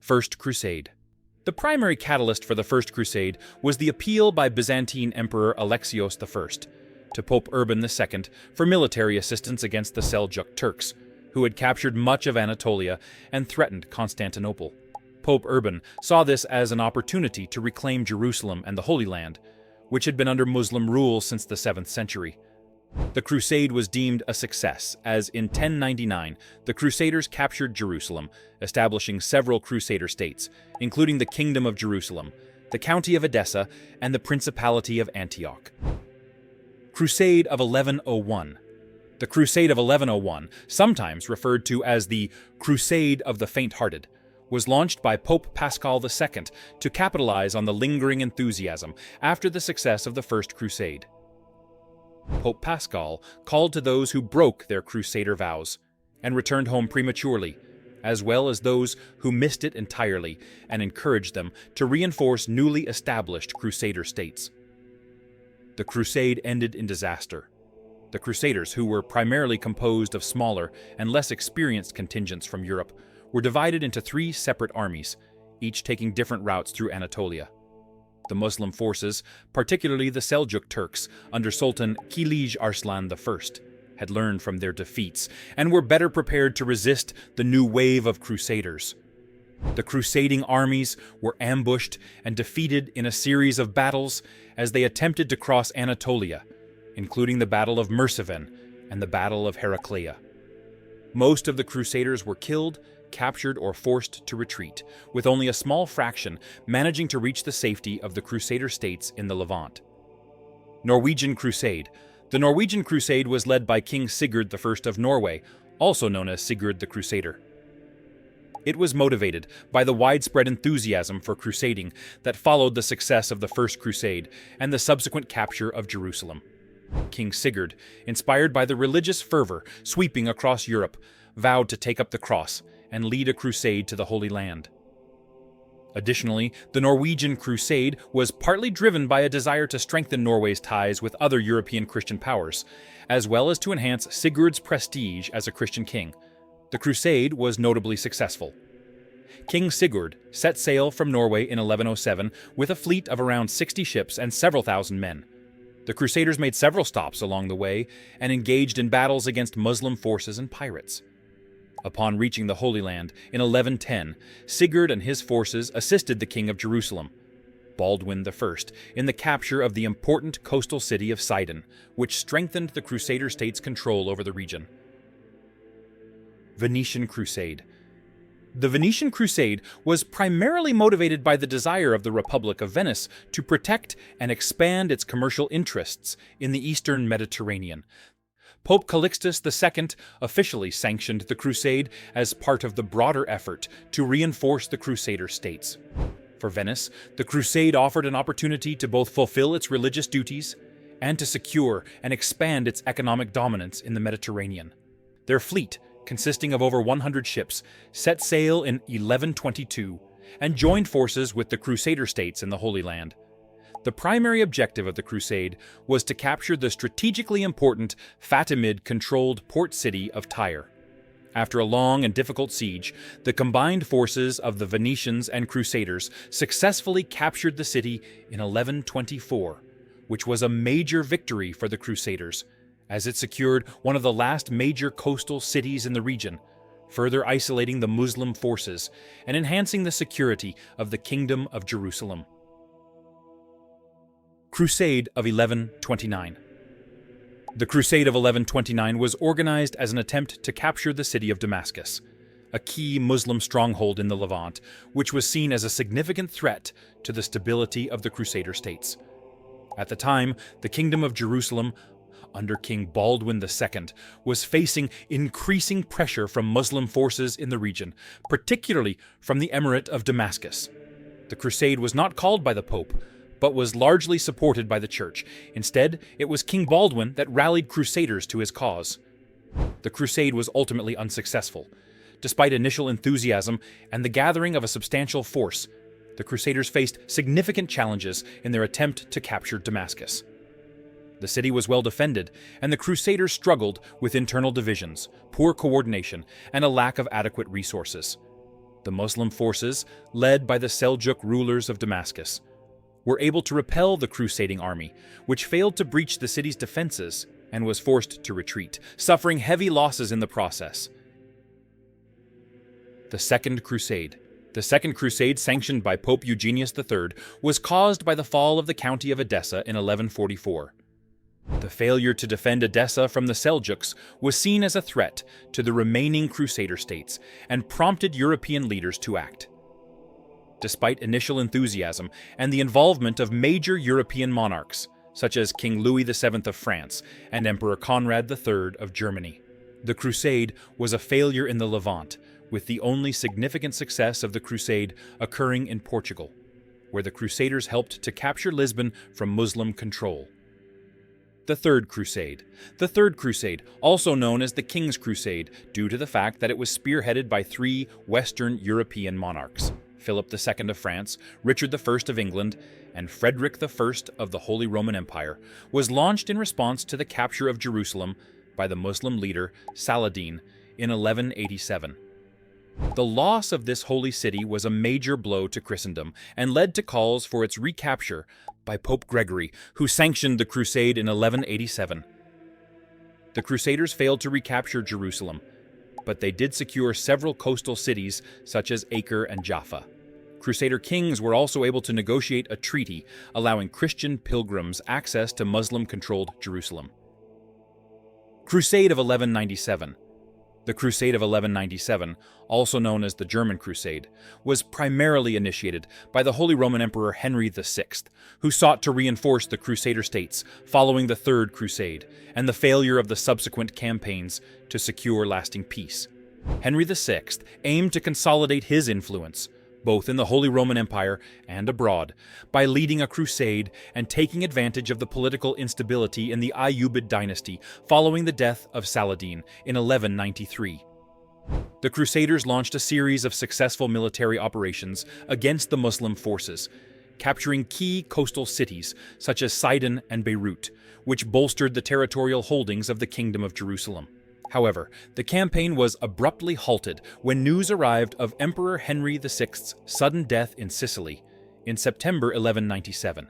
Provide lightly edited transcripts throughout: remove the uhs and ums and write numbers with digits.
First Crusade. The primary catalyst for the First Crusade was the appeal by Byzantine Emperor Alexios I to Pope Urban II for military assistance against the Seljuk Turks, who had captured much of Anatolia and threatened Constantinople. Pope Urban saw this as an opportunity to reclaim Jerusalem and the Holy Land, which had been under Muslim rule since the 7th century. The crusade was deemed a success, as in 1099 the Crusaders captured Jerusalem, establishing several Crusader states, including the Kingdom of Jerusalem, the County of Edessa, and the Principality of Antioch. Crusade of 1101. The Crusade of 1101, sometimes referred to as the Crusade of the Faint-Hearted, was launched by Pope Paschal II to capitalize on the lingering enthusiasm after the success of the First Crusade. Pope Paschal called to those who broke their Crusader vows and returned home prematurely, as well as those who missed it entirely, and encouraged them to reinforce newly established Crusader states. The Crusade ended in disaster. The Crusaders, who were primarily composed of smaller and less experienced contingents from Europe, were divided into 3 separate armies, each taking different routes through Anatolia. The Muslim forces, particularly the Seljuk Turks under Sultan Kilij Arslan I, had learned from their defeats and were better prepared to resist the new wave of Crusaders. The crusading armies were ambushed and defeated in a series of battles as they attempted to cross Anatolia, including the Battle of Merciven and the Battle of Heraclea. Most of the Crusaders were killed, captured, or forced to retreat, with only a small fraction managing to reach the safety of the Crusader states in the Levant. Norwegian Crusade. The Norwegian Crusade was led by King Sigurd I of Norway, also known as Sigurd the Crusader. It was motivated by the widespread enthusiasm for crusading that followed the success of the First Crusade and the subsequent capture of Jerusalem. King Sigurd, inspired by the religious fervor sweeping across Europe, vowed to take up the cross and lead a crusade to the Holy Land. Additionally, the Norwegian Crusade was partly driven by a desire to strengthen Norway's ties with other European Christian powers, as well as to enhance Sigurd's prestige as a Christian king. The crusade was notably successful. King Sigurd set sail from Norway in 1107 with a fleet of around 60 ships and several thousand men. The Crusaders made several stops along the way and engaged in battles against Muslim forces and pirates. Upon reaching the Holy Land in 1110, Sigurd and his forces assisted the King of Jerusalem, Baldwin I, in the capture of the important coastal city of Sidon, which strengthened the Crusader state's control over the region. Venetian Crusade. The Venetian Crusade was primarily motivated by the desire of the Republic of Venice to protect and expand its commercial interests in the eastern Mediterranean. Pope Calixtus II officially sanctioned the crusade as part of the broader effort to reinforce the Crusader states. For Venice, the crusade offered an opportunity to both fulfill its religious duties and to secure and expand its economic dominance in the Mediterranean. Their fleet, consisting of over 100 ships, set sail in 1122 and joined forces with the Crusader states in the Holy Land. The primary objective of the crusade was to capture the strategically important Fatimid-controlled port city of Tyre. After a long and difficult siege, the combined forces of the Venetians and Crusaders successfully captured the city in 1124, which was a major victory for the Crusaders, as it secured one of the last major coastal cities in the region, further isolating the Muslim forces and enhancing the security of the Kingdom of Jerusalem. Crusade of 1129. The Crusade of 1129 was organized as an attempt to capture the city of Damascus, a key Muslim stronghold in the Levant, which was seen as a significant threat to the stability of the Crusader states. At the time, the Kingdom of Jerusalem, under King Baldwin II, was facing increasing pressure from Muslim forces in the region, particularly from the Emirate of Damascus. The crusade was not called by the Pope, but was largely supported by the Church. Instead, it was King Baldwin that rallied Crusaders to his cause. The crusade was ultimately unsuccessful. Despite initial enthusiasm and the gathering of a substantial force, the Crusaders faced significant challenges in their attempt to capture Damascus. The city was well defended, and the Crusaders struggled with internal divisions, poor coordination, and a lack of adequate resources. The Muslim forces, led by the Seljuk rulers of Damascus, were able to repel the crusading army, which failed to breach the city's defenses and was forced to retreat, suffering heavy losses in the process. The Second Crusade. The Second Crusade, sanctioned by Pope Eugenius III, was caused by the fall of the county of Edessa in 1144. The failure to defend Edessa from the Seljuks was seen as a threat to the remaining Crusader states and prompted European leaders to act. Despite initial enthusiasm and the involvement of major European monarchs, such as King Louis VII of France and Emperor Conrad III of Germany, the Crusade was a failure in the Levant, with the only significant success of the Crusade occurring in Portugal, where the Crusaders helped to capture Lisbon from Muslim control. The Third Crusade. The Third Crusade, also known as the King's Crusade, due to the fact that it was spearheaded by three Western European monarchs, Philip II of France, Richard I of England, and Frederick I of the Holy Roman Empire, was launched in response to the capture of Jerusalem by the Muslim leader Saladin in 1187. The loss of this holy city was a major blow to Christendom and led to calls for its recapture by Pope Gregory, who sanctioned the crusade in 1187. The Crusaders failed to recapture Jerusalem, but they did secure several coastal cities such as Acre and Jaffa. Crusader kings were also able to negotiate a treaty allowing Christian pilgrims access to Muslim-controlled Jerusalem. Crusade of 1197. The Crusade of 1197, also known as the German Crusade, was primarily initiated by the Holy Roman Emperor Henry VI, who sought to reinforce the Crusader states following the Third Crusade and the failure of the subsequent campaigns to secure lasting peace. Henry VI aimed to consolidate his influence, both in the Holy Roman Empire and abroad, by leading a crusade and taking advantage of the political instability in the Ayyubid dynasty following the death of Saladin in 1193. The Crusaders launched a series of successful military operations against the Muslim forces, capturing key coastal cities such as Sidon and Beirut, which bolstered the territorial holdings of the Kingdom of Jerusalem. However, the campaign was abruptly halted when news arrived of Emperor Henry VI's sudden death in Sicily in September 1197.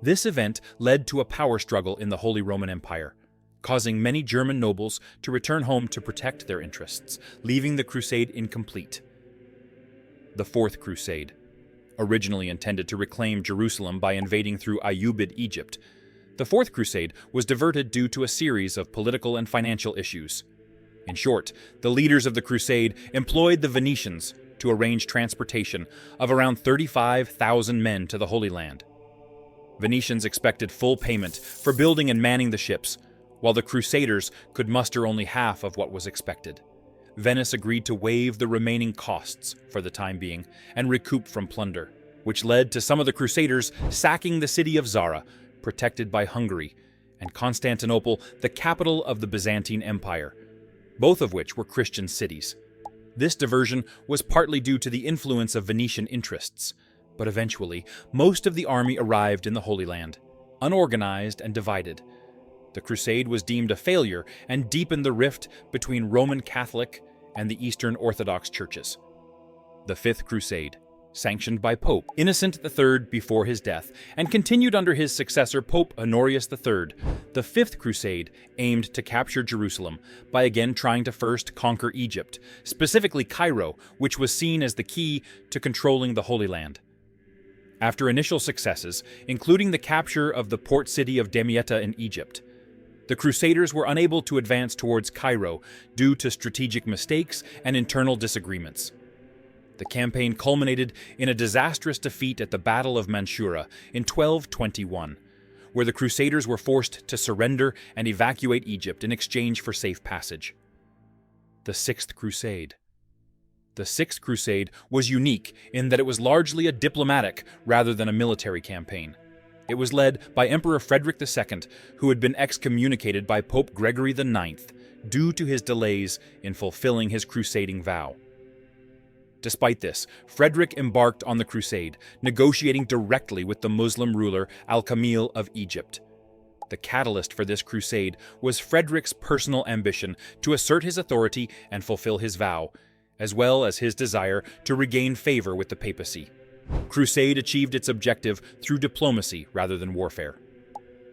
This event led to a power struggle in the Holy Roman Empire, causing many German nobles to return home to protect their interests, leaving the crusade incomplete. The Fourth Crusade. Originally intended to reclaim Jerusalem by invading through Ayyubid Egypt, the Fourth Crusade was diverted due to a series of political and financial issues. In short, the leaders of the crusade employed the Venetians to arrange transportation of around 35,000 men to the Holy Land. Venetians expected full payment for building and manning the ships, while the Crusaders could muster only half of what was expected. Venice agreed to waive the remaining costs for the time being and recoup from plunder, which led to some of the Crusaders sacking the city of Zara, protected by Hungary, and Constantinople, the capital of the Byzantine Empire, both of which were Christian cities. This diversion was partly due to the influence of Venetian interests, but eventually, most of the army arrived in the Holy Land, unorganized and divided. The crusade was deemed a failure and deepened the rift between Roman Catholic and the Eastern Orthodox churches. The Fifth Crusade. Sanctioned by Pope Innocent III before his death, and continued under his successor Pope Honorius III, the Fifth Crusade aimed to capture Jerusalem by again trying to first conquer Egypt, specifically Cairo, which was seen as the key to controlling the Holy Land. After initial successes, including the capture of the port city of Damietta in Egypt, the Crusaders were unable to advance towards Cairo due to strategic mistakes and internal disagreements. The campaign culminated in a disastrous defeat at the Battle of Mansoura in 1221, where the Crusaders were forced to surrender and evacuate Egypt in exchange for safe passage. The Sixth Crusade. The Sixth Crusade was unique in that it was largely a diplomatic rather than a military campaign. It was led by Emperor Frederick II, who had been excommunicated by Pope Gregory IX due to his delays in fulfilling his crusading vow. Despite this, Frederick embarked on the crusade, negotiating directly with the Muslim ruler Al-Kamil of Egypt. The catalyst for this crusade was Frederick's personal ambition to assert his authority and fulfill his vow, as well as his desire to regain favor with the papacy. Crusade achieved its objective through diplomacy rather than warfare.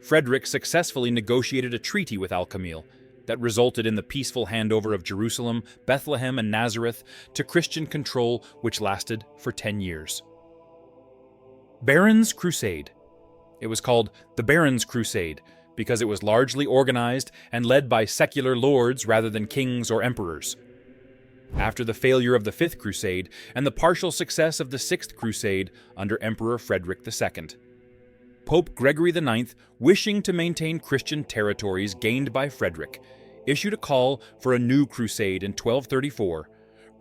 Frederick successfully negotiated a treaty with Al-Kamil that resulted in the peaceful handover of Jerusalem, Bethlehem, and Nazareth to Christian control, which lasted for 10 years. Barons' Crusade. It was called the Barons' Crusade because it was largely organized and led by secular lords rather than kings or emperors. After the failure of the Fifth Crusade and the partial success of the Sixth Crusade under Emperor Frederick II, Pope Gregory IX, wishing to maintain Christian territories gained by Frederick, issued a call for a new crusade in 1234,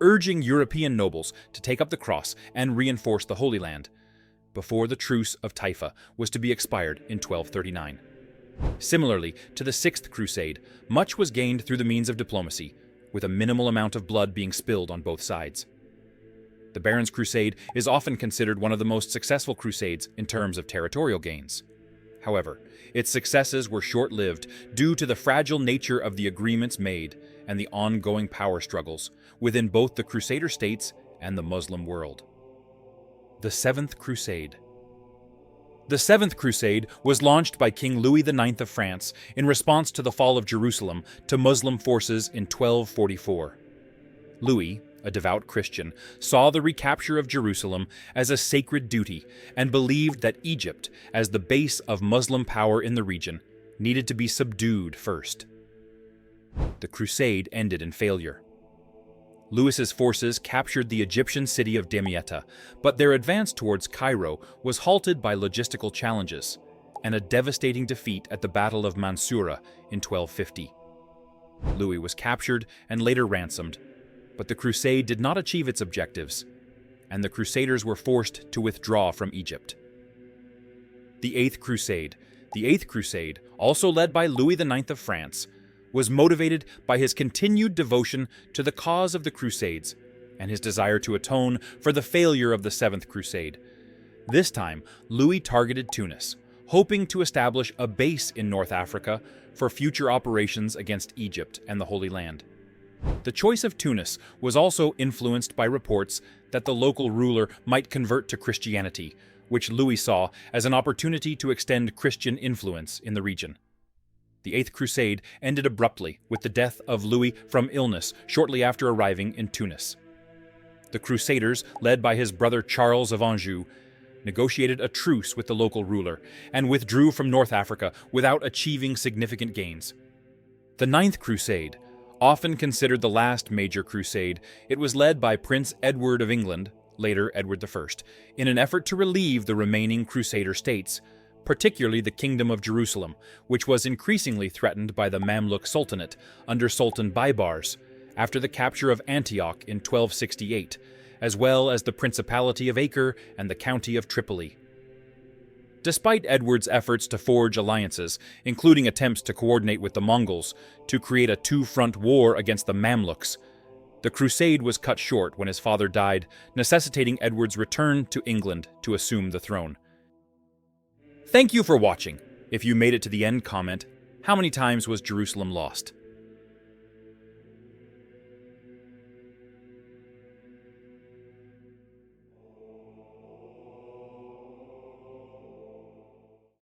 urging European nobles to take up the cross and reinforce the Holy Land, before the Truce of Taifa was to be expired in 1239. Similarly to the Sixth Crusade, much was gained through the means of diplomacy, with a minimal amount of blood being spilled on both sides. The Barons' Crusade is often considered one of the most successful crusades in terms of territorial gains. However, its successes were short-lived due to the fragile nature of the agreements made and the ongoing power struggles within both the Crusader states and the Muslim world. The Seventh Crusade. The Seventh Crusade was launched by King Louis IX of France in response to the fall of Jerusalem to Muslim forces in 1244. Louis, a devout Christian, saw the recapture of Jerusalem as a sacred duty and believed that Egypt, as the base of Muslim power in the region, needed to be subdued first. The crusade ended in failure. Louis's forces captured the Egyptian city of Damietta, but their advance towards Cairo was halted by logistical challenges and a devastating defeat at the Battle of Mansoura in 1250. Louis was captured and later ransomed, but the crusade did not achieve its objectives, and the Crusaders were forced to withdraw from Egypt. The Eighth Crusade. The Eighth Crusade, also led by Louis IX of France, was motivated by his continued devotion to the cause of the Crusades and his desire to atone for the failure of the Seventh Crusade. This time, Louis targeted Tunis, hoping to establish a base in North Africa for future operations against Egypt and the Holy Land. The choice of Tunis was also influenced by reports that the local ruler might convert to Christianity, which Louis saw as an opportunity to extend Christian influence in the region. The Eighth Crusade ended abruptly with the death of Louis from illness shortly after arriving in Tunis. The Crusaders, led by his brother Charles of Anjou, negotiated a truce with the local ruler and withdrew from North Africa without achieving significant gains. The Ninth Crusade, often considered the last major crusade, it was led by Prince Edward of England, later Edward I, in an effort to relieve the remaining Crusader states, particularly the Kingdom of Jerusalem, which was increasingly threatened by the Mamluk Sultanate under Sultan Baybars after the capture of Antioch in 1268, as well as the Principality of Acre and the County of Tripoli. Despite Edward's efforts to forge alliances, including attempts to coordinate with the Mongols to create a two-front war against the Mamluks, the crusade was cut short when his father died, necessitating Edward's return to England to assume the throne. Thank you for watching. If you made it to the end, comment, how many times was Jerusalem lost?